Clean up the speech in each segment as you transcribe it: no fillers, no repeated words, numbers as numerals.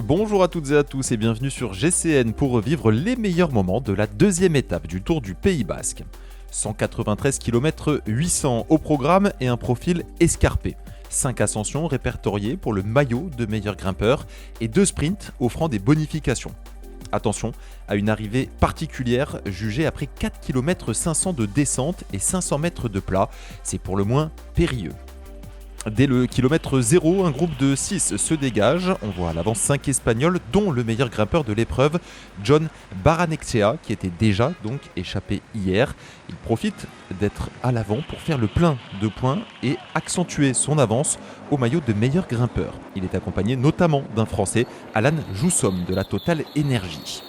Bonjour à toutes et à tous et bienvenue sur GCN pour revivre les meilleurs moments de la deuxième étape du Tour du Pays Basque. 193 km 800 au programme et un profil escarpé. 5 ascensions répertoriées pour le maillot de meilleur grimpeur et 2 sprints offrant des bonifications. Attention à une arrivée particulière jugée après 4 km 500 de descente et 500 mètres de plat. C'est pour le moins périlleux. Dès le kilomètre 0, un groupe de 6 se dégage. On voit à l'avance 5 Espagnols, dont le meilleur grimpeur de l'épreuve, Jon Barrenechea, qui était déjà donc échappé hier. Il profite d'être à l'avant pour faire le plein de points et accentuer son avance au maillot de meilleur grimpeur. Il est accompagné notamment d'un Français, Alan Joussom de la Total Energy.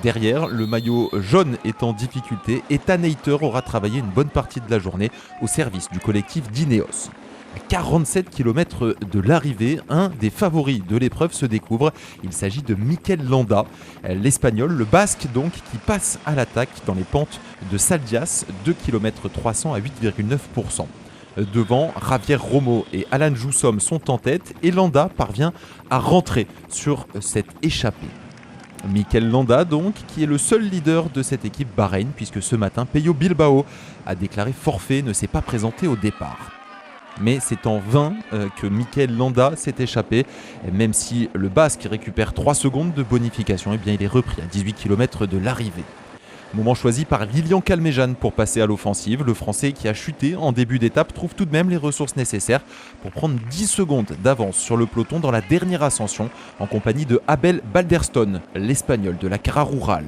Derrière, le maillot jaune est en difficulté. Ethan Hayter aura travaillé une bonne partie de la journée au service du collectif d'Ineos. À 47 km de l'arrivée, un des favoris de l'épreuve se découvre. Il s'agit de Mikel Landa, l'Espagnol, le Basque donc, qui passe à l'attaque dans les pentes de Saldias, 2 km 300 à 8,9%. Devant, Javier Romo et Alan Joussom sont en tête et Landa parvient à rentrer sur cette échappée. Mikel Landa donc, qui est le seul leader de cette équipe Bahreïn, puisque ce matin, Pello Bilbao a déclaré forfait, ne s'est pas présenté au départ. Mais c'est en vain que Mikel Landa s'est échappé. Et même si le Basque récupère 3 secondes de bonification, eh bien il est repris à 18 km de l'arrivée. Moment choisi par Lilian Calmejean pour passer à l'offensive. Le Français qui a chuté en début d'étape trouve tout de même les ressources nécessaires pour prendre 10 secondes d'avance sur le peloton dans la dernière ascension en compagnie de Abel Balderston, l'Espagnol de la Cara Rural.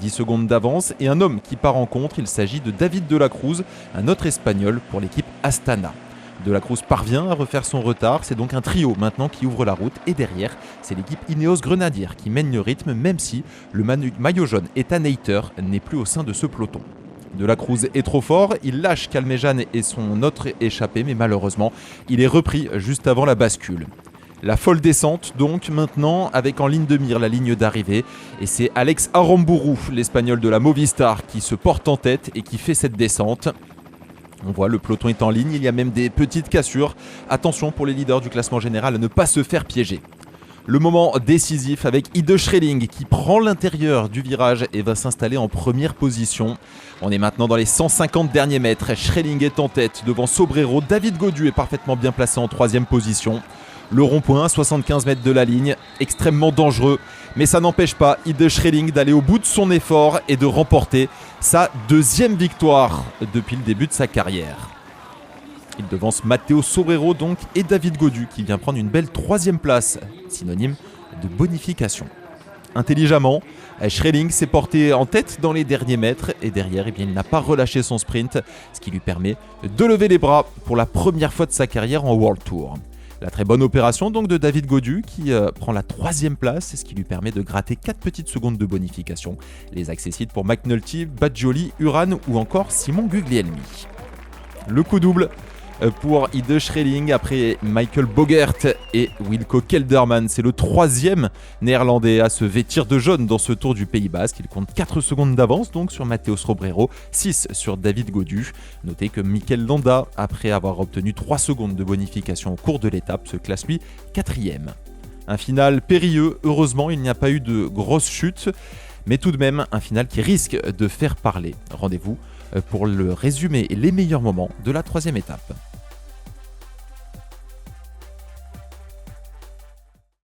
10 secondes d'avance et un homme qui part en contre, il s'agit de David de la Cruz, un autre Espagnol pour l'équipe Astana. De la Cruz parvient à refaire son retard, c'est donc un trio maintenant qui ouvre la route et derrière, c'est l'équipe Ineos Grenadier qui mène le rythme même si le maillot jaune Ethan Hayter n'est plus au sein de ce peloton. De la Cruz est trop fort, il lâche Calmejean et son autre échappé mais malheureusement, il est repris juste avant la bascule. La folle descente donc maintenant avec en ligne de mire la ligne d'arrivée et c'est Alex Aramburu, l'Espagnol de la Movistar qui se porte en tête et qui fait cette descente. On voit le peloton est en ligne, il y a même des petites cassures. Attention pour les leaders du classement général à ne pas se faire piéger. Le moment décisif avec Ide Schreling qui prend l'intérieur du virage et va s'installer en première position. On est maintenant dans les 150 derniers mètres. Schreling est en tête devant Sobrero. David Gaudu est parfaitement bien placé en troisième position. Le rond-point, 75 mètres de la ligne, extrêmement dangereux. Mais ça n'empêche pas Ide Schreling d'aller au bout de son effort et de remporter sa deuxième victoire depuis le début de sa carrière. Il devance Matteo Sobrero donc et David Gaudu qui vient prendre une belle troisième place, synonyme de bonification. Intelligemment, Schreling s'est porté en tête dans les derniers mètres et derrière, il n'a pas relâché son sprint, ce qui lui permet de lever les bras pour la première fois de sa carrière en World Tour. La très bonne opération donc de David Gaudu qui prend la troisième place, ce qui lui permet de gratter 4 petites secondes de bonification. Les accessibles pour McNulty, Badjoli, Uran ou encore Simon Guglielmi. Le coup double pour Ide Schreling après Michael Bogert et Wilco Kelderman. C'est le troisième néerlandais à se vêtir de jaune dans ce Tour du Pays Basque. Il compte 4 secondes d'avance donc sur Matteo Sobrero, 6 sur David Gaudu. Notez que Mikel Landa, après avoir obtenu 3 secondes de bonification au cours de l'étape, se classe lui 4e. Un final périlleux, heureusement il n'y a pas eu de grosses chutes, mais tout de même un final qui risque de faire parler. Rendez-vous pour le résumé et les meilleurs moments de la troisième étape.